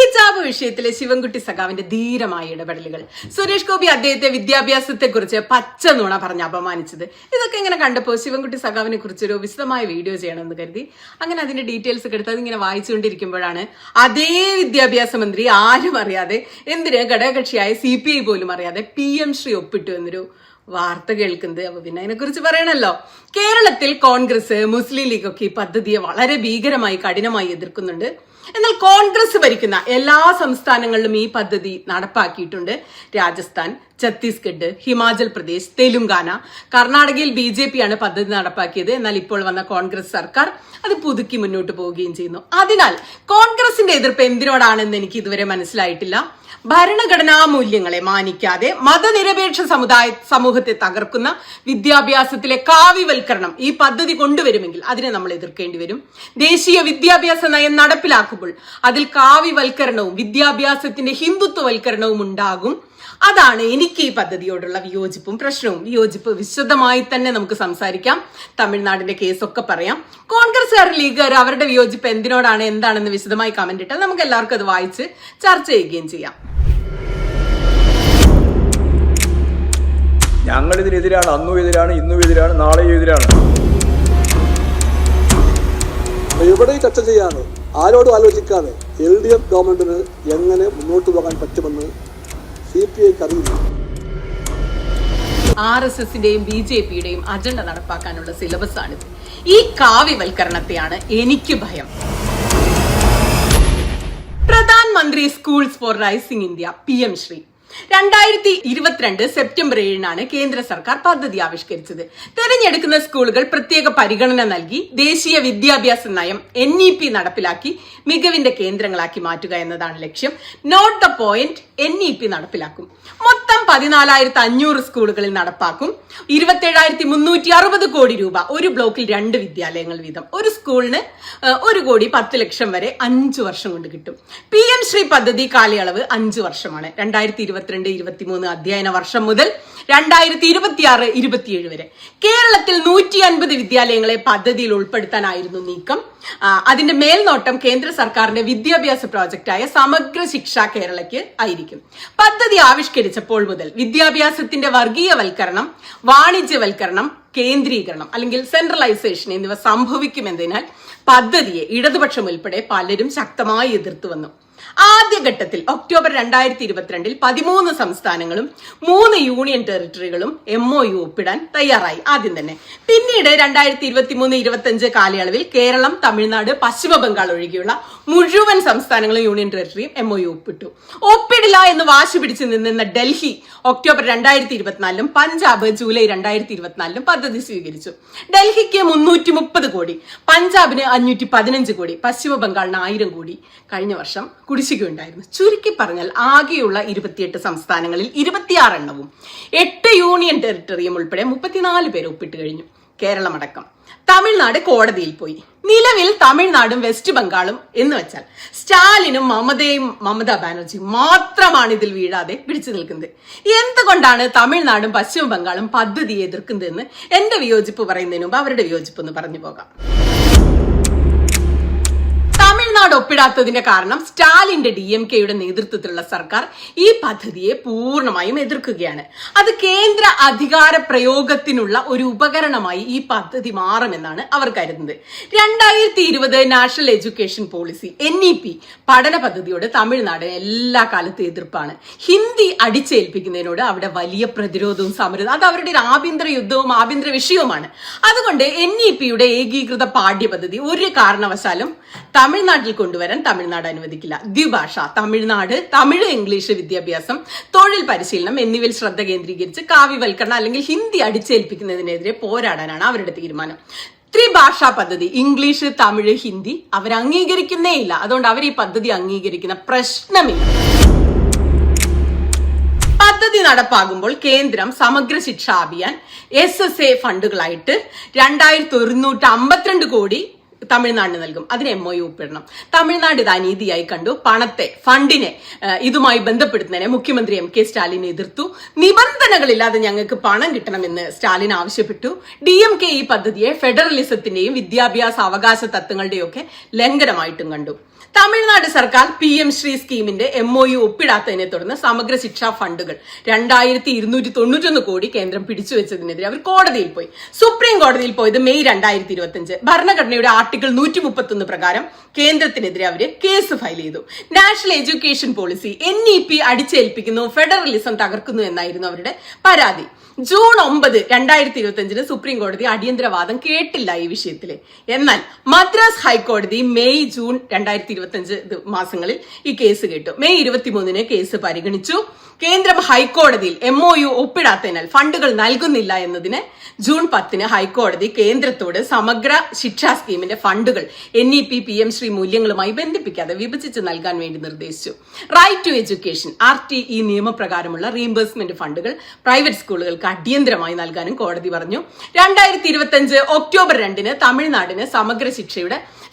ഹിജാബ് വിഷയത്തിലെ ശിവൻകുട്ടി സഖാവിന്റെ ധീരമായ ഇടപെടലുകൾ, സുരേഷ് ഗോപി അദ്ദേഹത്തെ വിദ്യാഭ്യാസത്തെക്കുറിച്ച് പച്ച നുണ പറഞ്ഞ് അപമാനിച്ചത്, ഇതൊക്കെ ഇങ്ങനെ കണ്ടപ്പോൾ ശിവൻകുട്ടി സഖാവിനെ കുറിച്ചൊരു വിശദമായ വീഡിയോ ചെയ്യണമെന്ന് കരുതി അങ്ങനെ അതിന്റെ ഡീറ്റെയിൽസ് ഒക്കെ എടുത്ത് അതിങ്ങനെ വായിച്ചുകൊണ്ടിരിക്കുമ്പോഴാണ് അതേ വിദ്യാഭ്യാസ മന്ത്രി ആരും അറിയാതെ, എന്തിന് ഘടകകക്ഷിയായ CPI പോലും അറിയാതെ PM ശ്രീ ഒപ്പിട്ടു എന്നൊരു വാർത്ത കേൾക്കുന്നത്. അപ്പൊ പിന്നെ അതിനെക്കുറിച്ച് പറയണല്ലോ. കേരളത്തിൽ കോൺഗ്രസ്, മുസ്ലിം ലീഗ് ഒക്കെ ഈ പദ്ധതിയെ വളരെ ഭീകരമായി കഠിനമായി എതിർക്കുന്നുണ്ട്. എന്നാൽ കോൺഗ്രസ് ഭരിക്കുന്ന എല്ലാ സംസ്ഥാനങ്ങളിലും ഈ പദ്ധതി നടപ്പാക്കിയിട്ടുണ്ട്. രാജസ്ഥാൻ, ഛത്തീസ്ഗഡ്, ഹിമാചൽ പ്രദേശ്, തെലുങ്കാന, കർണാടകയിൽ BJP ആണ് പദ്ധതി നടപ്പാക്കിയത്. എന്നാൽ ഇപ്പോൾ വന്ന കോൺഗ്രസ് സർക്കാർ അത് പുതുക്കി മുന്നോട്ട് പോവുകയും ചെയ്യുന്നു. അതിനാൽ കോൺഗ്രസിന്റെ എതിർപ്പ് എന്തിനോടാണെന്ന് എനിക്ക് ഇതുവരെ മനസ്സിലായിട്ടില്ല. ഭരണഘടനാ മൂല്യങ്ങളെ മാനിക്കാതെ മതനിരപേക്ഷ സമൂഹത്തെ തകർക്കുന്ന വിദ്യാഭ്യാസത്തിലെ കാവ്യവൽക്കരണം ഈ പദ്ധതി കൊണ്ടുവരുമെങ്കിൽ അതിനെ നമ്മൾ എതിർക്കേണ്ടി വരും. ദേശീയ വിദ്യാഭ്യാസ നയം നടപ്പിലാക്കുമ്പോൾ അതിൽ കാവ്യവൽക്കരണവും വിദ്യാഭ്യാസത്തിന്റെ ഹിന്ദുത്വവൽക്കരണവും ഉണ്ടാകും. അതാണ് എനിക്ക് ഈ പദ്ധതിയോടുള്ള വിയോജിപ്പും പ്രശ്നവും. വിയോജിപ്പ് വിശദമായി തന്നെ നമുക്ക് സംസാരിക്കാം. തമിഴ്നാടിന്റെ കേസൊക്കെ പറയാം. കോൺഗ്രസ്സുകാർ, ലീഗുകാർ അവരുടെ വിയോജിപ്പ് എന്തിനോടാണ്, എന്താണെന്ന് വിശദമായി കമന്റ് ഇട്ടാൽ നമുക്ക് എല്ലാവർക്കും അത് വായിച്ച് ചർച്ച ചെയ്യുകയും ചെയ്യാം. ഞങ്ങൾ ഇതിനെതിരാണ്, അന്നും എതിരാണ്, ഇന്നും എതിരാണ്, നാളെയും എതിരാണ്. എവിടെ ചർച്ച ചെയ്യാതെ, ആരോടും ആലോചിക്കാതെ LDF ഗവൺമെന്റിന് എങ്ങനെ മുന്നോട്ട് പോകാൻ പറ്റുമെന്ന് CPIക്ക് അറിയില്ല. RSSന്റെയും BJPയുടെയും അജണ്ട നടപ്പാക്കാനുള്ള സിലബസ് ആണിത്. ഈ കാവ്യവൽക്കരണത്തെയാണ് എനിക്ക് ഭയം. പ്രധാനമന്ത്രി schools four rising India PM Shri 2022 September 7 കേന്ദ്ര സർക്കാർ പദ്ധതി ആവിഷ്കരിച്ചത്. തെരഞ്ഞെടുക്കുന്ന സ്കൂളുകൾ പ്രത്യേക പരിഗണന നൽകി ദേശീയ വിദ്യാഭ്യാസ നയം NEP നടപ്പിലാക്കി മികവിന്റെ കേന്ദ്രങ്ങളാക്കി മാറ്റുക എന്നതാണ് ലക്ഷ്യം. നോട്ട് ദ പോയിന്റ്, NEP നടപ്പിലാക്കും. മൊത്തം 14,500 സ്കൂളുകളിൽ നടപ്പാക്കും. 27,360 കോടി രൂപ, ഒരു ബ്ലോക്കിൽ 2 വിദ്യാലയങ്ങൾ വീതം, ഒരു സ്കൂളിന് 1 കോടി 10 ലക്ഷം വരെ 5 വർഷം കൊണ്ട് കിട്ടും. PM ശ്രീ പദ്ധതി കാലയളവ് 5 വർഷമാണ്. 2022-23 അധ്യയന വർഷം മുതൽ 2026-27 വരെ കേരളത്തിൽ 150 വിദ്യാലയങ്ങളെ പദ്ധതിയിൽ ഉൾപ്പെടുത്താനായിരുന്നു നീക്കം. അതിന്റെ മേൽനോട്ടം കേന്ദ്ര സർക്കാരിന്റെ വിദ്യാഭ്യാസ പ്രോജക്റ്റായ സമഗ്ര ശിക്ഷ കേരളയ്ക്ക് ആയിരിക്കും. പദ്ധതി ആവിഷ്കരിച്ചപ്പോൾ മുതൽ വിദ്യാഭ്യാസത്തിന്റെ വർഗീയവൽക്കരണം, വാണിജ്യവൽക്കരണം, കേന്ദ്രീകരണം അല്ലെങ്കിൽ സെൻട്രലൈസേഷൻ എന്നിവ സംഭവിക്കുമെന്നതിനാൽ പദ്ധതിയെ ഇടതുപക്ഷം ഉൾപ്പെടെ പലരും ശക്തമായി എതിർത്തു വന്നു. ആദ്യഘട്ടത്തിൽ ഒക്ടോബർ 2022 13 സംസ്ഥാനങ്ങളും 3 യൂണിയൻ ടെറിട്ടറികളും MOU ഒപ്പിടാൻ തയ്യാറായി ആദ്യം തന്നെ. പിന്നീട് 2023-25 കാലയളവിൽ കേരളം, തമിഴ്നാട്, പശ്ചിമ ബംഗാൾ ഒഴികെയുള്ള മുഴുവൻ സംസ്ഥാനങ്ങളും യൂണിയൻ ടെറിട്ടറിയും MOU ഒപ്പിട്ടു. ഒപ്പിടില്ല എന്ന് വാശി പിടിച്ചു നിന്ന ഡൽഹി ഒക്ടോബർ 2024 പഞ്ചാബ് ജൂലൈ 2024 പദ്ധതി സ്വീകരിച്ചു. ഡൽഹിക്ക് 330 കോടി, പഞ്ചാബിന് 515 കോടി, പശ്ചിമ ബംഗാളിന് 1000 കോടി കഴിഞ്ഞ വർഷം കുടിശ്ശികയുണ്ടായിരുന്നു. ചുരുക്കി പറഞ്ഞാൽ ആകെയുള്ള 28 സംസ്ഥാനങ്ങളിൽ 26 എണ്ണവും 8 യൂണിയൻ ടെറിട്ടറിയും ഉൾപ്പെടെ 34 പേര് ഒപ്പിട്ട് കഴിഞ്ഞു. കേരളമടക്കം. തമിഴ്നാട് കോടതിയിൽ പോയി. നിലവിൽ തമിഴ്നാടും വെസ്റ്റ് ബംഗാളും എന്ന് വെച്ചാൽ സ്റ്റാലിനും മമതാ ബാനർജിയും മാത്രമാണ് ഇതിൽ വീഴാതെ പിടിച്ചു നിൽക്കുന്നത്. എന്തുകൊണ്ടാണ് തമിഴ്നാടും പശ്ചിമ ബംഗാളും പദ്ധതിയെ എതിർക്കുന്നതെന്ന് എന്റെ വിയോജിപ്പ് പറയുന്നതിന് മുമ്പ് അവരുടെ വിയോജിപ്പ് ഒന്ന് പറഞ്ഞു പോകാം. തമിഴ്നാട് ഒപ്പിടാത്തതിന്റെ കാരണം സ്റ്റാലിന്റെ DMKയുടെ നേതൃത്വത്തിലുള്ള സർക്കാർ ഈ പദ്ധതിയെ പൂർണ്ണമായും എതിർക്കുകയാണ്. അത് കേന്ദ്ര അധികാര പ്രയോഗത്തിനുള്ള ഒരു ഉപകരണമായി ഈ പദ്ധതി മാറുമെന്നാണ് അവർ കരുതുന്നത്. 2020 നാഷണൽ എഡ്യൂക്കേഷൻ പോളിസി NEP പഠന പദ്ധതിയോട് തമിഴ്നാട് എല്ലാ കാലത്തും എതിർപ്പാണ്. ഹിന്ദി അടിച്ചേൽപ്പിക്കുന്നതിനോട് അവിടെ വലിയ പ്രതിരോധവും സമരവും, അത് അവരുടെ ഒരു ആഭ്യന്തര യുദ്ധവും ആഭ്യന്തര വിഷയവുമാണ്. അതുകൊണ്ട് NEPയുടെ ഏകീകൃത പാഠ്യപദ്ധതി ഒരു കാരണവശാലും തമിഴ്നാട്ടിൽ കൊണ്ടുവരാൻ തമിഴ്നാട് അനുവദിക്കില്ല. ദ്വിഭാഷ, തമിഴ് ഇംഗ്ലീഷ് വിദ്യാഭ്യാസം, തൊഴിൽ പരിശീലനം എന്നിവയിൽ ശ്രദ്ധ കേന്ദ്രീകരിച്ച് കാവ്യവൽക്കരണം അല്ലെങ്കിൽ ഹിന്ദി അടിച്ചേൽപ്പിക്കുന്നതിനെതിരെ പോരാടാനാണ് അവരുടെ തീരുമാനം. ത്രിഭാഷാ പദ്ധതി, ഇംഗ്ലീഷ്, തമിഴ്, ഹിന്ദി അവർ അംഗീകരിക്കുന്നേ ഇല്ല. അതുകൊണ്ട് അവർ ഈ പദ്ധതി അംഗീകരിക്കുന്ന പ്രശ്നമില്ല. പദ്ധതി നടപ്പാകുമ്പോൾ കേന്ദ്രം സമഗ്ര ശിക്ഷാ അഭിയാൻ SSA ഫണ്ടുകളായിട്ട് 2152 കോടി തമിഴ്നാടിന് നൽകും. അതിന് MOU ഒപ്പിടണം. തമിഴ്നാട് ഇത് അനീതിയായി കണ്ടു. ഫണ്ടിനെ ഇതുമായി ബന്ധപ്പെടുത്തുന്നതിനെ മുഖ്യമന്ത്രി MK സ്റ്റാലിൻ എതിർത്തു. നിബന്ധനകളില്ലാതെ ഞങ്ങൾക്ക് പണം കിട്ടണമെന്ന് സ്റ്റാലിൻ ആവശ്യപ്പെട്ടു. DMK ഈ പദ്ധതിയെ ഫെഡറലിസത്തിന്റെയും വിദ്യാഭ്യാസ അവകാശ തത്വങ്ങളുടെയും ഒക്കെ ലംഘനമായിട്ടും കണ്ടു. തമിഴ്നാട് സർക്കാർ PM ശ്രീ സ്കീമിന്റെ MOU ഒപ്പിടാത്തതിനെ തുടർന്ന് സമഗ്ര ശിക്ഷാ ഫണ്ടുകൾ 2291 കോടി കേന്ദ്രം പിടിച്ചുവെച്ചതിനെതിരെ അവർ കോടതിയിൽ പോയി. സുപ്രീം കോടതിയിൽ പോയത് മെയ് 2025. ഭരണഘടനയുടെ ആർട്ടിക്കിൾ 131 പ്രകാരം കേന്ദ്രത്തിനെതിരെ അവര് കേസ് ഫയൽ ചെയ്തു. നാഷണൽ എഡ്യൂക്കേഷൻ പോളിസി NEP അടിച്ചേൽപ്പിക്കുന്നു, ഫെഡറലിസം തകർക്കുന്നു എന്നായിരുന്നു അവരുടെ പരാതി. ജൂൺ 9, 2025 സുപ്രീം കോടതി അടിയന്തരവാദം കേട്ടില്ല ഈ വിഷയത്തില്. എന്നാൽ മദ്രാസ് ഹൈക്കോടതി മെയ് ജൂൺ 2025 മാസങ്ങളിൽ ഈ കേസ് കേട്ടു. മെയ് 23 കേസ് പരിഗണിച്ചു. കേന്ദ്രം ഹൈക്കോടതിയിൽ MOU ഒപ്പിടാത്തതിനാൽ ഫണ്ടുകൾ നൽകുന്നില്ല എന്നതിന് ജൂൺ 10 ഹൈക്കോടതി കേന്ദ്രത്തോട് സമഗ്ര ശിക്ഷാ സ്കീമിന്റെ ഫണ്ടുകൾ NEP PM ശ്രീ മൂല്യങ്ങളുമായി ബന്ധിപ്പിക്കാതെ വിഭജിച്ച് നൽകാൻ വേണ്ടി നിർദ്ദേശിച്ചു. റൈറ്റ് ടു എഡ്യൂക്കേഷൻ RTE നിയമപ്രകാരമുള്ള റീഇംബേഴ്സ്മെന്റ് ഫണ്ടുകൾ പ്രൈവറ്റ് സ്കൂളുകൾക്ക് അടിയന്തരമായി നൽകാനും കോടതി പറഞ്ഞു. 2025 ഒക്ടോബർ 2 തമിഴ്നാടിന് സമഗ്ര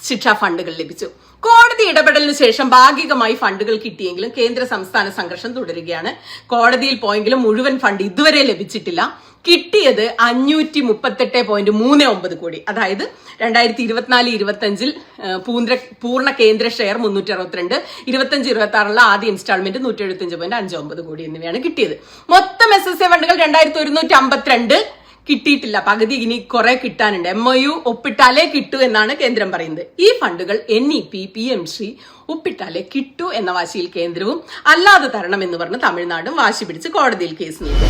ശിക്ഷാ ഫണ്ടുകൾ ലഭിച്ചു. കോടതി ഇടപെടലിന് ശേഷം ഭാഗികമായി ഫണ്ടുകൾ കിട്ടിയെങ്കിലും കേന്ദ്ര സംസ്ഥാന സംഘർഷം തുടരുകയാണ്. കോടതിയിൽ പോയെങ്കിലും മുഴുവൻ ഫണ്ട് ഇതുവരെ ലഭിച്ചിട്ടില്ല. കിട്ടിയത് 538.39 കോടി. അതായത് 2024-25 പൂർണ്ണ കേന്ദ്ര ഷെയർ 362, 25-26 ആദ്യ ഇൻസ്റ്റാൾമെന്റ് 175.59 കോടി എന്നിവയാണ് കിട്ടിയത്. മൊത്തം SSA ഫണ്ടുകൾ 2152 കിട്ടിയിട്ടില്ല. പകുതി ഇനി കുറെ കിട്ടാനുണ്ട്. MOU ഒപ്പിട്ടാലേ കിട്ടൂ എന്നാണ് കേന്ദ്രം പറയുന്നത്. ഈ ഫണ്ടുകൾ NEP PM ശ്രീ ഒപ്പിട്ടാലേ കിട്ടൂ എന്ന വാശിയിൽ കേന്ദ്രവും അല്ലാതെ തരണമെന്ന് പറഞ്ഞ് തമിഴ്നാടും വാശി പിടിച്ച് കോടതിയിൽ കേസ് നീക്കി.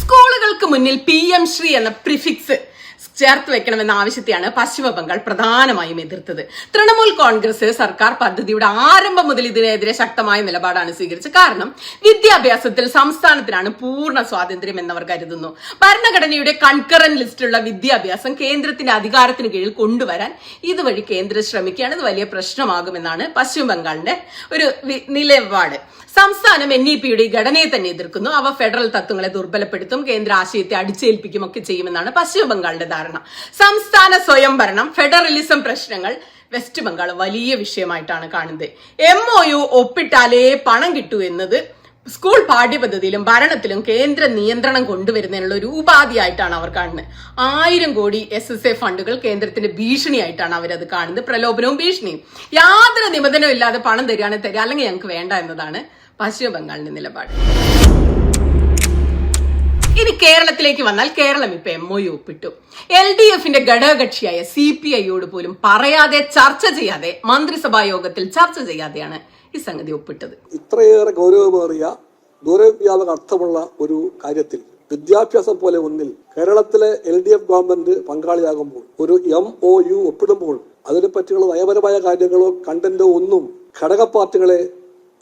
സ്കൂളുകൾക്ക് മുന്നിൽ PM ശ്രീ എന്ന പ്രിഫിക്സ് ചേർത്ത് വെക്കണമെന്ന ആവശ്യത്തെയാണ് പശ്ചിമ ബംഗാൾ പ്രധാനമായും എതിർത്തത്. തൃണമൂൽ കോൺഗ്രസ് സർക്കാർ പദ്ധതിയുടെ ആരംഭം മുതൽ ഇതിനെതിരെ ശക്തമായ നിലപാടാണ് സ്വീകരിച്ചത്. കാരണം വിദ്യാഭ്യാസത്തിൽ സംസ്ഥാനത്തിനാണ് പൂർണ്ണ സ്വാതന്ത്ര്യം എന്നവർ കരുതുന്നു. ഭരണഘടനയുടെ കൺകറന്റ് ലിസ്റ്റിലുള്ള വിദ്യാഭ്യാസം കേന്ദ്രത്തിന്റെ അധികാരത്തിന് കീഴിൽ കൊണ്ടുവരാൻ ഇതുവഴി കേന്ദ്രം ശ്രമിക്കുകയാണ്. ഇത് വലിയ പ്രശ്നമാകുമെന്നാണ് പശ്ചിമ ബംഗാളിന്റെ ഒരു നിലപാട്. സംസ്ഥാനം NEPയുടെ ഘടനയെ തന്നെ എതിർക്കുന്നു. അവ ഫെഡറൽ തത്വങ്ങളെ ദുർബലപ്പെടുത്തും, കേന്ദ്ര ആശയത്തെ അടിച്ചേൽപ്പിക്കും ഒക്കെ ചെയ്യുമെന്നാണ് പശ്ചിമ ബംഗാളിന്റെ ധാരണ. സംസ്ഥാന സ്വയംഭരണം, ഫെഡറലിസം പ്രശ്നങ്ങൾ വെസ്റ്റ് ബംഗാൾ വലിയ വിഷയമായിട്ടാണ് കാണുന്നത്. MOU ഒപ്പിട്ടാലേ പണം കിട്ടൂ എന്നത് സ്കൂൾ പാഠ്യപദ്ധതിയിലും ഭരണത്തിലും കേന്ദ്ര നിയന്ത്രണം കൊണ്ടുവരുന്നതിനുള്ള ഒരു ഉപാധിയായിട്ടാണ് അവർ കാണുന്നത്. 1000 കോടി SSA ഫണ്ടുകൾ കേന്ദ്രത്തിന്റെ ഭീഷണിയായിട്ടാണ് അവരത് കാണുന്നത്. പ്രലോഭനവും ഭീഷണിയും. യാതൊരു നിബന്ധനയും ഇല്ലാതെ പണം തരികയാണെങ്കിൽ തരിക, അല്ലെങ്കിൽ ഞങ്ങൾക്ക് വേണ്ട എന്നതാണ് പശ്ചിമ ബംഗാളിന്റെ നിലപാട്. ഇനി കേരളത്തിലേക്ക് വന്നാൽ കേരളം ഇപ്പൊ MOU ഒപ്പിട്ടു. LDFന്റെ ഘടകകക്ഷിയായ CPIയോട് പോലും പറയാതെ, ചർച്ച ചെയ്യാതെ, മന്ത്രിസഭാ യോഗത്തിൽ ചർച്ച ചെയ്യാതെയാണ് ഈ സംഗതി ഒപ്പിട്ടത്. ഇത്രയേറെ ഗൗരവമേറിയ ദൂരവ്യാപക അർത്ഥമുള്ള ഒരു കാര്യത്തിൽ വിദ്യാഭ്യാസം പോലെ ഒന്നിൽ കേരളത്തിലെ LDF ഗവൺമെന്റ് പങ്കാളിയാകുമ്പോൾ ഒരു MOU ഒപ്പിടുമ്പോൾ അതിനെ പറ്റിയുള്ള നയപരമായ കാര്യങ്ങളോ കണ്ടന്റോ ഒന്നും ഘടക പാർട്ടികളെ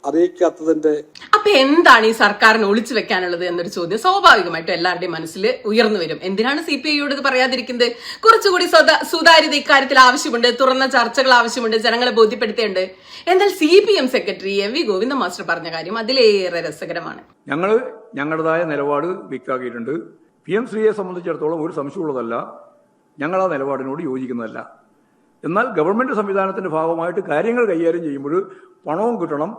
അറിയിക്കാത്തതിന്റെ അപ്പൊ എന്താണ് ഈ സർക്കാരിന് ഒളിച്ചു വെക്കാനുള്ളത് എന്നൊരു ചോദ്യം സ്വാഭാവികമായിട്ടും എല്ലാവരുടെയും മനസ്സിൽ ഉയർന്നു വരും. എന്തിനാണ് CPIയോട് ഇത് പറയാതിരിക്കുന്നത്? കുറച്ചുകൂടി സുതാര്യത ഇക്കാര്യത്തിൽ ആവശ്യമുണ്ട്, തുറന്ന ചർച്ചകൾ ആവശ്യമുണ്ട്, ജനങ്ങളെ ബോധ്യപ്പെടുത്തേണ്ടത്. എന്നാൽ CPM secretary MV Govinda master പറഞ്ഞ കാര്യം അതിലേറെ രസകരമാണ്. ഞങ്ങളുടേതായ നിലപാട് വ്യക്തമാക്കിയിട്ടുണ്ട്. PM ശ്രീയെ സംബന്ധിച്ചിടത്തോളം ഒരു സംശയമുള്ളതല്ല, ഞങ്ങൾ ആ നിലപാടിനോട് യോജിക്കുന്നതല്ല. എന്നാൽ ഗവൺമെന്റ് സംവിധാനത്തിന്റെ ഭാഗമായിട്ട് കാര്യങ്ങൾ കൈകാര്യം ചെയ്യുമ്പോൾ പണവും കിട്ടണം,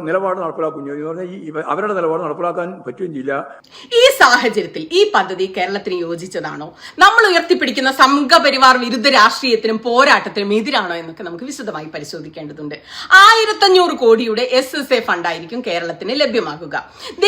നിലപാട് നടപ്പിലാക്കുകയും ചെയ്യും. പറഞ്ഞാൽ അവരുടെ നിലപാട് നടപ്പിലാക്കാൻ പറ്റുകയും ചെയ്യില്ല. ഈ സാഹചര്യത്തിൽ ഈ പദ്ധതി കേരളത്തിന് യോജിച്ചതാണോ? നമ്മൾ ഉയർത്തിപ്പിടിക്കുന്ന സംഘപരിവാർ വിരുദ്ധ രാഷ്ട്രീയത്തിനും പോരാട്ടത്തിനും എതിരാണോ എന്നൊക്കെ നമുക്ക് വിശദമായി പരിശോധിക്കേണ്ടതുണ്ട്. 1500 കോടിയുടെ SSA ഫണ്ടായിരിക്കും കേരളത്തിന് ലഭ്യമാകുക.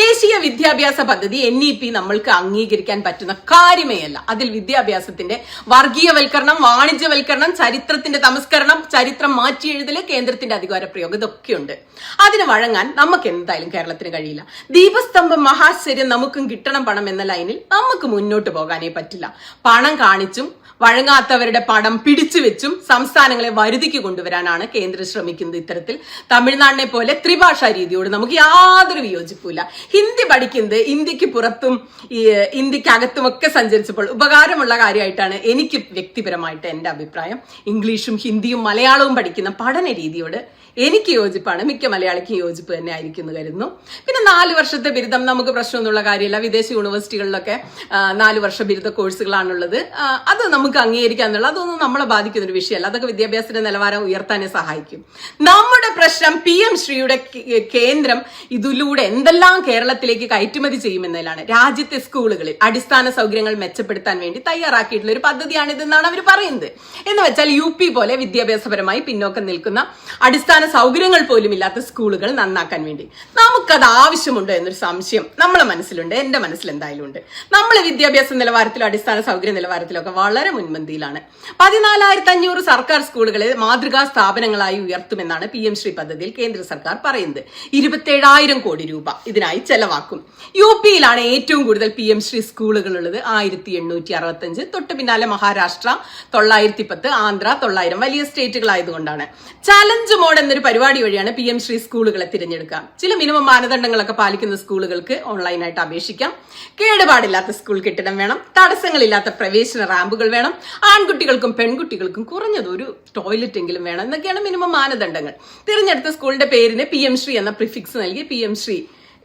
ദേശീയ വിദ്യാഭ്യാസ പദ്ധതി NEP നമ്മൾക്ക് അംഗീകരിക്കാൻ പറ്റുന്ന കാര്യമേ അല്ല. അതിൽ വിദ്യാഭ്യാസത്തിന്റെ വർഗീയവൽക്കരണം, വാണിജ്യവൽക്കരണം, ചരിത്രത്തിന്റെ തമസ്കരണം, ചരിത്രം മാറ്റിയെഴുതല്, കേന്ദ്രത്തിന്റെ അധികാര പ്രയോഗം ഇതൊക്കെയുണ്ട്. അതിന് വഴങ്ങാൻ നമുക്ക് എന്തായാലും കേരളത്തിന് കഴിയില്ല. ദീപസ്തംഭം മഹാശ്ചര്യം നമുക്കും കിട്ടണം പണം എന്ന ലൈനിൽ നമുക്ക് മുന്നോട്ട് പോകാനേ പറ്റില്ല. പണം കാണിച്ചും വഴങ്ങാത്തവരുടെ പണം പിടിച്ചു വെച്ചും സംസ്ഥാനങ്ങളെ വരുതിക്ക് കൊണ്ടുവരാനാണ് കേന്ദ്രം ശ്രമിക്കുന്നത്. ഇത്തരത്തിൽ തമിഴ്നാടിനെ പോലെ ത്രിഭാഷാ രീതിയോട് നമുക്ക് യാതൊരു വിയോജിപ്പില്ല. ഹിന്ദി പഠിക്കുന്നത് ഇന്ത്യക്ക് പുറത്തും ഇന്ത്യക്കകത്തും ഒക്കെ സഞ്ചരിച്ചപ്പോൾ ഉപകാരമുള്ള കാര്യമായിട്ടാണ് എനിക്ക് വ്യക്തിപരമായിട്ട് എന്റെ അഭിപ്രായം. ഇംഗ്ലീഷും ഹിന്ദിയും മലയാളവും പഠിക്കുന്ന പഠന രീതിയോട് എനിക്ക് യോജിപ്പാണ്. മിക്ക മലയാളിക്ക് യോജിപ്പ് തന്നെ ആയിരിക്കും എന്ന് കരുതുന്നു. പിന്നെ 4 വർഷത്തെ ബിരുദം നമുക്ക് പ്രശ്നമൊന്നുള്ള കാര്യമില്ല. വിദേശ യൂണിവേഴ്സിറ്റികളിലൊക്കെ 4 വർഷ ബിരുദ കോഴ്സുകളാണുള്ളത്. അത് നമുക്ക് നമുക്ക് അംഗീകരിക്കാം എന്നുള്ളത് അതൊന്നും നമ്മളെ ബാധിക്കുന്ന ഒരു വിഷയമല്ല. അതൊക്കെ വിദ്യാഭ്യാസത്തിന്റെ നിലവാരം ഉയർത്താനേ സഹായിക്കും. നമ്മുടെ പ്രശ്നം PM ശ്രീയുടെ കേന്ദ്രം ഇതിലൂടെ എന്തെല്ലാം കേരളത്തിലേക്ക് കയറ്റുമതി ചെയ്യുമെന്നതിലാണ്. രാജ്യത്തെ സ്കൂളുകളിൽ അടിസ്ഥാന സൗകര്യങ്ങൾ മെച്ചപ്പെടുത്താൻ വേണ്ടി തയ്യാറാക്കിയിട്ടുള്ള ഒരു പദ്ധതിയാണിതെന്നാണ് അവർ പറയുന്നത്. എന്ന് വെച്ചാൽ UP പോലെ വിദ്യാഭ്യാസപരമായി പിന്നോക്കം നിൽക്കുന്ന അടിസ്ഥാന സൗകര്യങ്ങൾ പോലും ഇല്ലാത്ത സ്കൂളുകൾ നന്നാക്കാൻ വേണ്ടി. നമുക്കത് ആവശ്യമുണ്ടോ എന്നൊരു സംശയം നമ്മളെ മനസ്സിലുണ്ട്, എന്റെ മനസ്സിൽ എന്തായാലും ഉണ്ട്. നമ്മൾ വിദ്യാഭ്യാസ നിലവാരത്തിലും അടിസ്ഥാന സൗകര്യ നിലവാരത്തിലും ഒക്കെ വളരെ മുൻപന്തിയിലാണ്. 14,500 സർക്കാർ സ്കൂളുകളെ മാതൃകാ സ്ഥാപനങ്ങളായി ഉയർത്തുമെന്നാണ് PM ശ്രീ പദ്ധതിയിൽ കേന്ദ്ര സർക്കാർ പറയുന്നത്. 27,000 കോടി രൂപ ഇതിനായി ചെലവാക്കും. UPയിലാണ് ഏറ്റവും കൂടുതൽ PM ശ്രീ സ്കൂളുകൾ ഉള്ളത്, 1865. തൊട്ട് പിന്നാലെ മഹാരാഷ്ട്ര 910, ആന്ധ്ര 900. വലിയ സ്റ്റേറ്റുകളായതുകൊണ്ടാണ്. ചലഞ്ച് മോഡ് എന്നൊരു പരിപാടി വഴിയാണ് PM ശ്രീ സ്കൂളുകളെ തിരഞ്ഞെടുക്കുക. ചില മിനിമം മാനദണ്ഡങ്ങളൊക്കെ പാലിക്കുന്ന സ്കൂളുകൾക്ക് ഓൺലൈനായിട്ട് അപേക്ഷിക്കാം. കേടുപാടില്ലാത്ത സ്കൂൾ കെട്ടിടം വേണം, തടസ്സങ്ങളില്ലാത്ത പ്രവേശന റാമ്പുകൾ വേണം, ആൺകുട്ടികൾക്കും പെൺകുട്ടികൾക്കും കുറഞ്ഞത് ഒരു ടോയ്ലറ്റ് എങ്കിലും വേണം എന്നൊക്കെയാണ് മിനിമം മാനദണ്ഡങ്ങൾ. തിരഞ്ഞെടുത്ത സ്കൂളിന്റെ പേരിന് PM ശ്രീ എന്ന പ്രിഫിക്സ് നൽകി PM ശ്രീ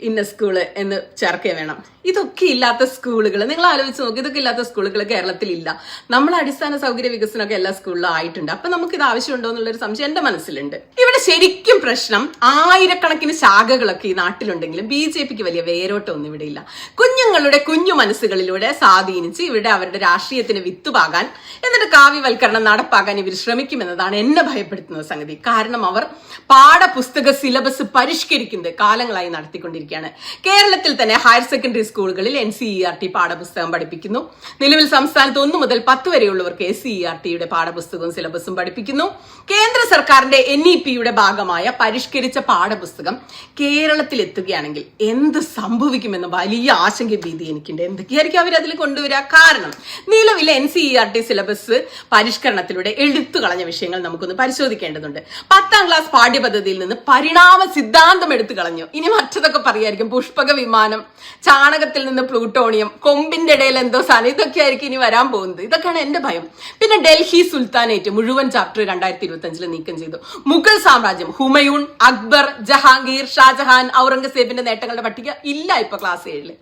ഇന്ന സ്കൂള് എന്ന് ചേർക്കേ വേണം. ഇതൊക്കെ ഇല്ലാത്ത സ്കൂളുകൾ നിങ്ങൾ ആലോചിച്ച് നോക്കി. ഇതൊക്കെ ഇല്ലാത്ത സ്കൂളുകൾ കേരളത്തിൽ ഇല്ല. നമ്മൾ അടിസ്ഥാന സൗകര്യ വികസനമൊക്കെ എല്ലാ സ്കൂളിലും ആയിട്ടുണ്ട്. അപ്പൊ നമുക്ക് ഇത് ആവശ്യമുണ്ടോ എന്നുള്ളൊരു സംശയം എന്റെ മനസ്സിലുണ്ട്. ഇവിടെ ശരിക്കും പ്രശ്നം ആയിരക്കണക്കിന് ശാഖകളൊക്കെ ഈ നാട്ടിലുണ്ടെങ്കിലും BJPക്ക് വലിയ വേരോട്ടമൊന്നും ഇവിടെ ഇല്ല. കുഞ്ഞുങ്ങളുടെ കുഞ്ഞു മനസ്സുകളിലൂടെ സ്വാധീനിച്ച് ഇവിടെ അവരുടെ രാഷ്ട്രീയത്തിന് വിത്തുപാകാൻ എന്നിട്ട് കാവ്യവൽക്കരണം നടപ്പാക്കാൻ ഇവർ ശ്രമിക്കുമെന്നതാണ് എന്നെ ഭയപ്പെടുത്തുന്ന സംഗതി. കാരണം അവർ പാഠപുസ്തക സിലബസ് പരിഷ്കരിക്കുന്നത് കാലങ്ങളായി നടത്തിക്കൊണ്ടിരിക്കുകയാണ്. കേരളത്തിൽ തന്നെ ഹയർ സെക്കൻഡറി സ്കൂളുകളിൽ NCERT പാഠപുസ്തകം പഠിപ്പിക്കുന്നു. നിലവിൽ സംസ്ഥാനത്ത് 1 മുതൽ 10 വരെയുള്ളവർക്ക് SCERTയുടെ പാഠപുസ്തകവും സിലബസും പഠിപ്പിക്കുന്നു. കേന്ദ്ര സർക്കാരിന്റെ NEPയുടെ ഭാഗമായ പരിഷ്കരിച്ച പാഠപുസ്തകം കേരളത്തിൽ എത്തുകയാണെങ്കിൽ എന്ത് സംഭവിക്കുമെന്ന വലിയ ആശങ്ക ഭീതി എനിക്കുണ്ട്. എന്തൊക്കെയായിരിക്കും അവരതിൽ കൊണ്ടുവരിക? കാരണം നിലവിലെ NCERT സിലബസ് പരിഷ്കരണത്തിലൂടെ എടുത്തു കളഞ്ഞ വിഷയങ്ങൾ നമുക്കൊന്ന് പരിശോധിക്കേണ്ടതുണ്ട്. 10ാം ക്ലാസ് പാഠ്യപദ്ധതിയിൽ നിന്ന് പരിണാമ സിദ്ധാന്തം എടുത്തു കളഞ്ഞു. ഇനി മറ്റതൊക്കെ പറയായിരിക്കും. പുഷ്പക വിമാനം, ചാണകത്തിൽ നിന്ന് പ്ലൂട്ടോണിയം, കൊമ്പിന്റെ ഇടയിൽ എന്തോ സാധനം, ഇതൊക്കെ ആയിരിക്കും ഇനി വരാൻ പോകുന്നത്. ഇതൊക്കെയാണ് എന്റെ ഭയം. പിന്നെ ഡൽഹി സുൽത്താനേറ്റ് മുഴുവൻ ചാപ്റ്റർ 2025 നീക്കം ചെയ്തു. മുഗൾ സാമ്രാജ്യം, ഹുമയൂൺ, അക്ബർ, ജഹാംഗീർ, ഷാജഹാൻ, ഔറംഗസേബിന്റെ നേട്ടങ്ങളുടെ പട്ടിക ഇല്ല ഇപ്പൊ ക്ലാസ് 7.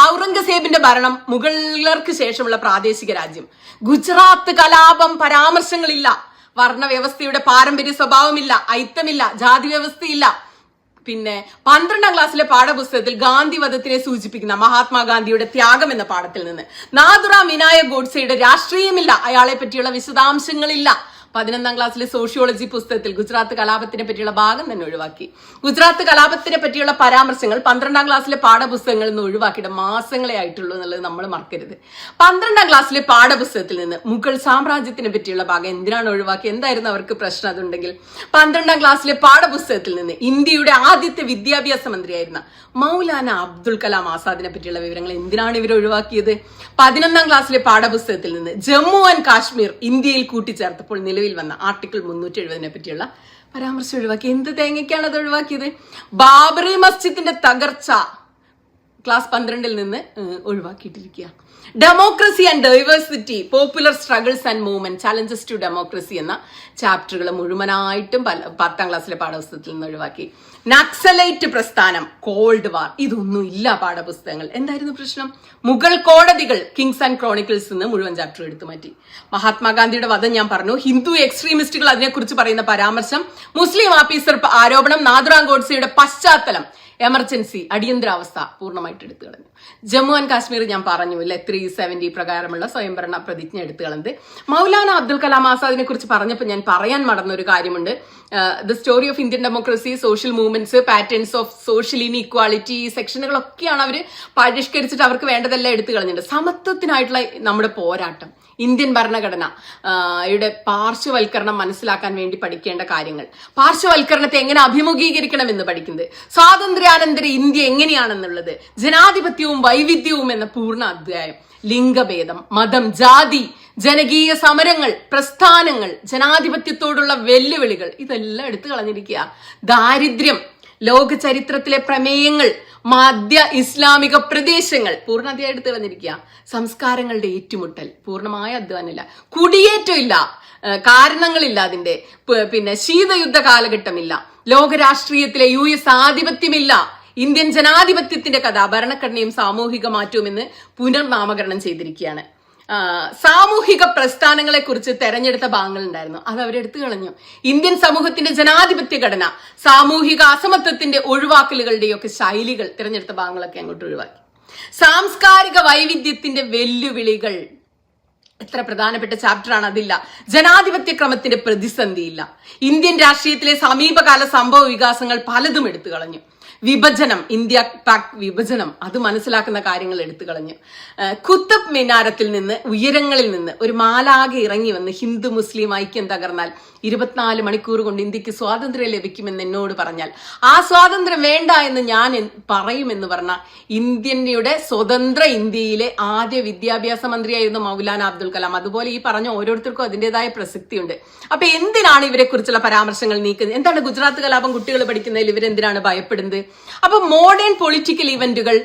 ഔറംഗസേബിന്റെ ഭരണം, മുഗളർക്ക് ശേഷമുള്ള പ്രാദേശിക രാജ്യം, ഗുജറാത്ത് കലാപം, പരാമർശങ്ങളില്ല. വർണ്ണവ്യവസ്ഥയുടെ പാരമ്പര്യ സ്വഭാവമില്ല, ഐത്തമില്ല, ജാതി വ്യവസ്ഥയില്ല. പിന്നെ 12ാം ക്ലാസ്സിലെ പാഠപുസ്തകത്തിൽ ഗാന്ധി വധത്തിനെ സൂചിപ്പിക്കുന്ന മഹാത്മാഗാന്ധിയുടെ ത്യാഗം എന്ന പാഠത്തിൽ നിന്ന് നാഥുറാം വിനായക് ഗോഡ്സെയുടെ രാഷ്ട്രീയമില്ല, അയാളെ പറ്റിയുള്ള വിശദാംശങ്ങളില്ല. 11ാം ക്ലാസ്സിലെ സോഷ്യോളജി പുസ്തകത്തിൽ ഗുജറാത്ത് കലാപത്തിനെ പറ്റിയുള്ള ഭാഗം തന്നെ ഒഴിവാക്കി. ഗുജറാത്ത് കലാപത്തിനെ പറ്റിയുള്ള പരാമർശങ്ങൾ 12ാം ക്ലാസ്സിലെ പാഠപുസ്തകങ്ങളിൽ നിന്ന് ഒഴിവാക്കിയിട്ട് മാസങ്ങളെ ആയിട്ടുള്ളൂ എന്നുള്ളത് നമ്മൾ മറക്കരുത്. 12ാം ക്ലാസ്സിലെ പാഠപുസ്തകത്തിൽ നിന്ന് മുഗൾ സാമ്രാജ്യത്തിനെ പറ്റിയുള്ള ഭാഗം എന്തിനാണ് ഒഴിവാക്കി? എന്തായിരുന്നു അവർക്ക് പ്രശ്നം? അതുണ്ടെങ്കിൽ 12ാം ക്ലാസ്സിലെ പാഠപുസ്തകത്തിൽ നിന്ന് ഇന്ത്യയുടെ ആദ്യത്തെ വിദ്യാഭ്യാസ മന്ത്രിയായിരുന്ന മൗലാന അബ്ദുൽ കലാം ആസാദിനെ പറ്റിയുള്ള വിവരങ്ങൾ എന്തിനാണ് ഇവർ ഒഴിവാക്കിയത്? 11ാം ക്ലാസ്സിലെ പാഠപുസ്തകത്തിൽ നിന്ന് ജമ്മു ആൻഡ് കാശ്മീർ ഇന്ത്യയിൽ കൂട്ടിച്ചേർത്തപ്പോൾ നിലവിൽ വന്ന ആർട്ടിക്കിൾ 370 പറ്റിയുള്ള പരാമർശം ഒഴിവാക്കി. എന്ത് തേങ്ങയ്ക്കാണ് അത് ഒഴിവാക്കിയത്? ബാബറി മസ്ജിദിന്റെ തകർച്ച ക്ലാസ് 12ൽ നിന്ന് ഒഴിവാക്കിയിട്ടിരിക്കുക. Democracy and diversity, popular struggles and movement, challenges to democracy എന്ന ചാപ്റ്ററുകൾ മുഴുവനായിട്ടും 10ാം ക്ലാസ്സിലെ പാഠപുസ്തകത്തിൽ നിന്ന് ഒഴിവാക്കി. നക്സലൈറ്റ് പ്രസ്ഥാനം, കോൾഡ് വാർ, ഇതൊന്നും ഇല്ല പാഠപുസ്തകങ്ങൾ. എന്തായിരുന്നു പ്രശ്നം? മുഗൾ കോടതികൾ, കിങ്സ് ആൻഡ് ക്രോണിക്കിൾസ് നിന്ന് മുഴുവൻ ചാപ്റ്റർ എടുത്തു മാറ്റി. മഹാത്മാഗാന്ധിയുടെ വധം ഞാൻ പറഞ്ഞു. ഹിന്ദു എക്സ്ട്രീമിസ്റ്റുകൾ അതിനെക്കുറിച്ച് പറയുന്ന പരാമർശം, മുസ്ലിം ആഫീസർ ആരോപണം, നാഥുറാം ഗോഡ്സെയുടെ പശ്ചാത്തലം, എമർജൻസി, അടിയന്തരാവസ്ഥ പൂർണ്ണമായിട്ട് എടുത്തു കളഞ്ഞു. ജമ്മു ആൻഡ് കാശ്മീർ ഞാൻ പറഞ്ഞു അല്ലെ, 370 പ്രകാരമുള്ള സ്വയംഭരണ പ്രതിജ്ഞ എടുത്തു കളഞ്ഞത്. മൗലാന അബ്ദുൽ കലാം ആസാദിനെ കുറിച്ച് പറഞ്ഞപ്പോൾ ഞാൻ പറയാൻ മറന്ന ഒരു കാര്യമുണ്ട്. The story of Indian democracy, social movements, patterns of social inequality, സെക്ഷനുകളൊക്കെയാണ് അവർ പരിഷ്കരിച്ചിട്ട് അവർക്ക് വേണ്ടതെല്ലാം എടുത്തു കളഞ്ഞിട്ടുണ്ട്. സമത്വത്തിനായിട്ടുള്ള നമ്മുടെ പോരാട്ടം, ഇന്ത്യൻ ഭരണഘടന യുടെ പാർശ്വവൽക്കരണം മനസ്സിലാക്കാൻ വേണ്ടി പഠിക്കേണ്ട കാര്യങ്ങൾ, പാർശ്വവൽക്കരണത്തെ എങ്ങനെ അഭിമുഖീകരിക്കണം എന്ന് പഠിക്കുന്നത്, സ്വാതന്ത്ര്യാനന്തര ഇന്ത്യ എങ്ങനെയാണെന്നുള്ളത്, ജനാധിപത്യവും വൈവിധ്യവും എന്ന പൂർണ്ണ അധ്യായം, ലിംഗഭേദം, മതം, ജാതി, ജനകീയ സമരങ്ങൾ, പ്രസ്ഥാനങ്ങൾ, ജനാധിപത്യത്തോടുള്ള വെല്ലുവിളികൾ, ഇതെല്ലാം എടുത്തു കളഞ്ഞിരിക്കുക. ദാരിദ്ര്യം, ലോക ചരിത്രത്തിലെ പ്രമേയങ്ങൾ, മധ്യ ഇസ്ലാമിക പ്രദേശങ്ങൾ പൂർണ്ണ അധ്യായം എടുത്തു കളഞ്ഞിരിക്കുക. സംസ്കാരങ്ങളുടെ ഏറ്റുമുട്ടൽ, പൂർണ്ണമായ അധ്വാനമില്ല. കുടിയേറ്റം ഇല്ല, കാരണങ്ങളില്ല അതിന്റെ. പിന്നെ ശീതയുദ്ധ കാലഘട്ടമില്ല, ലോകരാഷ്ട്രീയത്തിലെ US ആധിപത്യമില്ല, ഇന്ത്യൻ ജനാധിപത്യത്തിന്റെ കഥ, ഭരണഘടനയും സാമൂഹിക മാറ്റവും എന്ന് പുനർനാമകരണം ചെയ്തിരിക്കുകയാണ്. സാമൂഹിക പ്രസ്ഥാനങ്ങളെ കുറിച്ച് തെരഞ്ഞെടുത്ത ഭാഗങ്ങൾ ഉണ്ടായിരുന്നു. അത് അവരെടുത്തു കളഞ്ഞു. ഇന്ത്യൻ സമൂഹത്തിന്റെ ജനാധിപത്യ ഘടന, സാമൂഹിക അസമത്വത്തിന്റെ ഒഴിവാക്കലുകളുടെയൊക്കെ ശൈലികൾ തിരഞ്ഞെടുത്ത ഭാഗങ്ങളൊക്കെ അങ്ങോട്ട് ഒഴിവാക്കി. സാംസ്കാരിക വൈവിധ്യത്തിന്റെ വെല്ലുവിളികൾ, എത്ര പ്രധാനപ്പെട്ട ചാപ്റ്ററാണ് അതില്ല. ജനാധിപത്യ ക്രമത്തിന്റെ പ്രതിസന്ധിയില്ല. ഇന്ത്യൻ രാഷ്ട്രീയത്തിലെ സമീപകാല സംഭവ വികാസങ്ങൾ പലതും എടുത്തു കളഞ്ഞു. വിഭജനം, ഇന്ത്യ പാക് വിഭജനം, അത് മനസ്സിലാക്കുന്ന കാര്യങ്ങൾ എടുത്തു കളഞ്ഞു. കുത്തബ് മിനാരത്തിൽ നിന്ന്, ഉയരങ്ങളിൽ നിന്ന് ഒരു മാലാകെ ഇറങ്ങി വന്ന് ഹിന്ദു മുസ്ലിം ഐക്യം തകർന്നാൽ 24 മണിക്കൂർ കൊണ്ട് ഇന്ത്യക്ക് സ്വാതന്ത്ര്യം ലഭിക്കുമെന്ന് എന്നോട് പറഞ്ഞാൽ ആ സ്വാതന്ത്ര്യം വേണ്ട എന്ന് ഞാൻ പറയുമെന്ന് പറഞ്ഞ ഇന്ത്യയുടെ സ്വതന്ത്ര ഇന്ത്യയിലെ ആദ്യ വിദ്യാഭ്യാസ മന്ത്രിയായിരുന്നു മൗലാന അബ്ദുൽ കലാം. അതുപോലെ ഈ പറഞ്ഞ ഓരോരുത്തർക്കും അതിൻ്റെതായ പ്രസക്തിയുണ്ട്. അപ്പൊ എന്തിനാണ് ഇവരെ കുറിച്ചുള്ള പരാമർശങ്ങൾ നീക്കുന്നത്? എന്താണ് ഗുജറാത്ത് കലാപം കുട്ടികൾ പഠിക്കുന്നതിൽ ഇവരെന്തിനാണ് ഭയപ്പെടുന്നത്? അപ്പൊ മോഡേൺ പൊളിറ്റിക്കൽ ഇവന്റുകൾ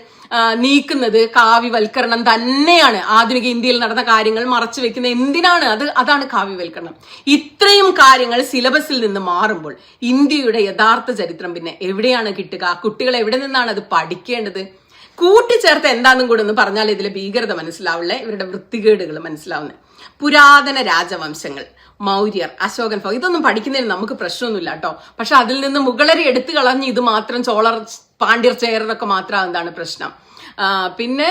നീക്കുന്നത് കാവ്യവൽക്കരണം തന്നെയാണ്. ആധുനിക ഇന്ത്യയിൽ നടന്ന കാര്യങ്ങൾ മറച്ചു വെക്കുന്ന എന്തിനാണ്? അതാണ് കാവ്യവൽക്കരണം. ഇത്രയും കാര്യങ്ങൾ സിലബസിൽ നിന്ന് മാറുമ്പോൾ ഇന്ത്യയുടെ യഥാർത്ഥ ചരിത്രം പിന്നെ എവിടെയാണ് കിട്ടുക? കുട്ടികൾ എവിടെ നിന്നാണ് അത് പഠിക്കേണ്ടത്? കൂട്ടിച്ചേർത്ത് എന്താണെന്നും കൂടെ ഒന്ന് പറഞ്ഞാൽ ഇതിലെ ഭീകരത മനസ്സിലാവില്ലേ, ഇവരുടെ വൃത്തികേടുകൾ മനസ്സിലാവുന്നത്. പുരാതന രാജവംശങ്ങൾ, മൗര്യർ, അശോകൻ, ഇതൊന്നും പഠിക്കുന്നതിന് നമുക്ക് പ്രശ്നമൊന്നുമില്ല കേട്ടോ. പക്ഷെ അതിൽ നിന്ന് മുകളരെ എടുത്തു കളഞ്ഞ് ഇത് മാത്രം ചോളർ, പാണ്ഡ്യർ, ചേരരൊക്കെ മാത്രം എന്താണ് പ്രശ്നം. പിന്നെ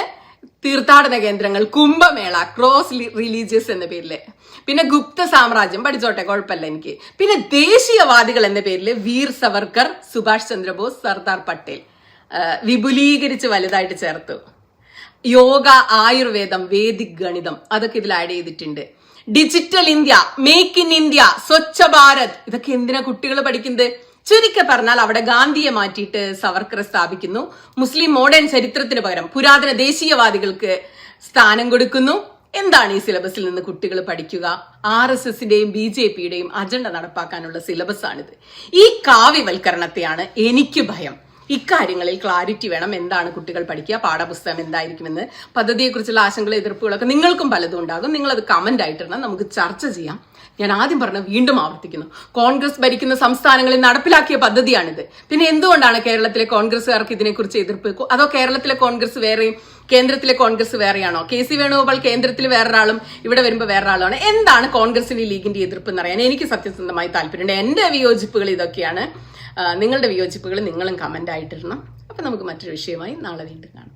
തീർത്ഥാടന കേന്ദ്രങ്ങൾ, കുംഭമേള, ക്രോസ് റിലീജിയസ് എന്ന പേരില്, പിന്നെ ഗുപ്ത സാമ്രാജ്യം പഠിച്ചോട്ടെ, കുഴപ്പമില്ല എനിക്ക്. പിന്നെ ദേശീയവാദികൾ എന്ന പേരില് വീർ സവർക്കർ, സുഭാഷ് ചന്ദ്രബോസ്, സർദാർ പട്ടേൽ വിപുലീകരിച്ച് വലുതായിട്ട് ചേർത്തു. യോഗ, ആയുർവേദം, വേദിക് ഗണിതം അതൊക്കെ ഇതിൽ ആഡ് ചെയ്തിട്ടുണ്ട്. Digital India, make in India, Swachh Bharat, ഇതൊക്കെ എന്തിനാ കുട്ടികൾ പഠിക്കുന്നത്? ചുരുക്കി പറഞ്ഞാൽ അവിടെ ഗാന്ധിയെ മാറ്റിയിട്ട് സവർക്കറെ സ്ഥാപിക്കുന്നു. മുസ്ലിം മോഡേൺ ചരിത്രത്തിന് പകരം പുരാതന ദേശീയവാദികൾക്ക് സ്ഥാനം കൊടുക്കുന്നു. എന്താണ് ഈ സിലബസിൽ നിന്ന് കുട്ടികൾ പഠിക്കുക? RSSന്റെയും BJPയുടെയും അജണ്ട നടപ്പാക്കാനുള്ള സിലബസ് ആണിത്. ഈ കാവ്യവൽക്കരണത്തെയാണ് എനിക്ക് ഭയം. ഇക്കാര്യങ്ങളിൽ ക്ലാരിറ്റി വേണം. എന്താണ് കുട്ടികൾ പഠിക്കുക, പാഠപുസ്തകം എന്തായിരിക്കുമെന്ന്, പദ്ധതിയെക്കുറിച്ചുള്ള ആശങ്കകളും എതിർപ്പുകളൊക്കെ നിങ്ങൾക്കും പലതും ഉണ്ടാകും. നിങ്ങളത് കമന്റ് ആയിട്ടിടണം, നമുക്ക് ചർച്ച ചെയ്യാം. ഞാൻ ആദ്യം പറഞ്ഞ വീണ്ടും ആവർത്തിക്കുന്നു, കോൺഗ്രസ് ഭരിക്കുന്ന സംസ്ഥാനങ്ങളിൽ നടപ്പിലാക്കിയ പദ്ധതിയാണിത്. പിന്നെ എന്തുകൊണ്ടാണ് കേരളത്തിലെ കോൺഗ്രസുകാർക്ക് ഇതിനെക്കുറിച്ച് എതിർപ്പ്? അതോ കേരളത്തിലെ കോൺഗ്രസ് വേറെയും കേന്ദ്രത്തിലെ കോൺഗ്രസ് വേറെയാണോ? KC വേണുഗോപാൽ കേന്ദ്രത്തിൽ വേറൊരാളും ഇവിടെ വരുമ്പോൾ വേറൊരാളാണ്. എന്താണ് കോൺഗ്രസിന്റെ ലീഗിന്റെ എതിർപ്പ് എന്നറിയാൻ എനിക്ക് സത്യസന്ധമായി താല്പര്യമുണ്ട്. എന്റെ വിയോജിപ്പുകൾ ഇതൊക്കെയാണ്. നിങ്ങളുടെ വിയോജിപ്പുകൾ നിങ്ങളും കമന്റ് ആയിട്ടിടണം. അപ്പൊ നമുക്ക് മറ്റൊരു വിഷയമായി നാളെ വീണ്ടും കാണാം.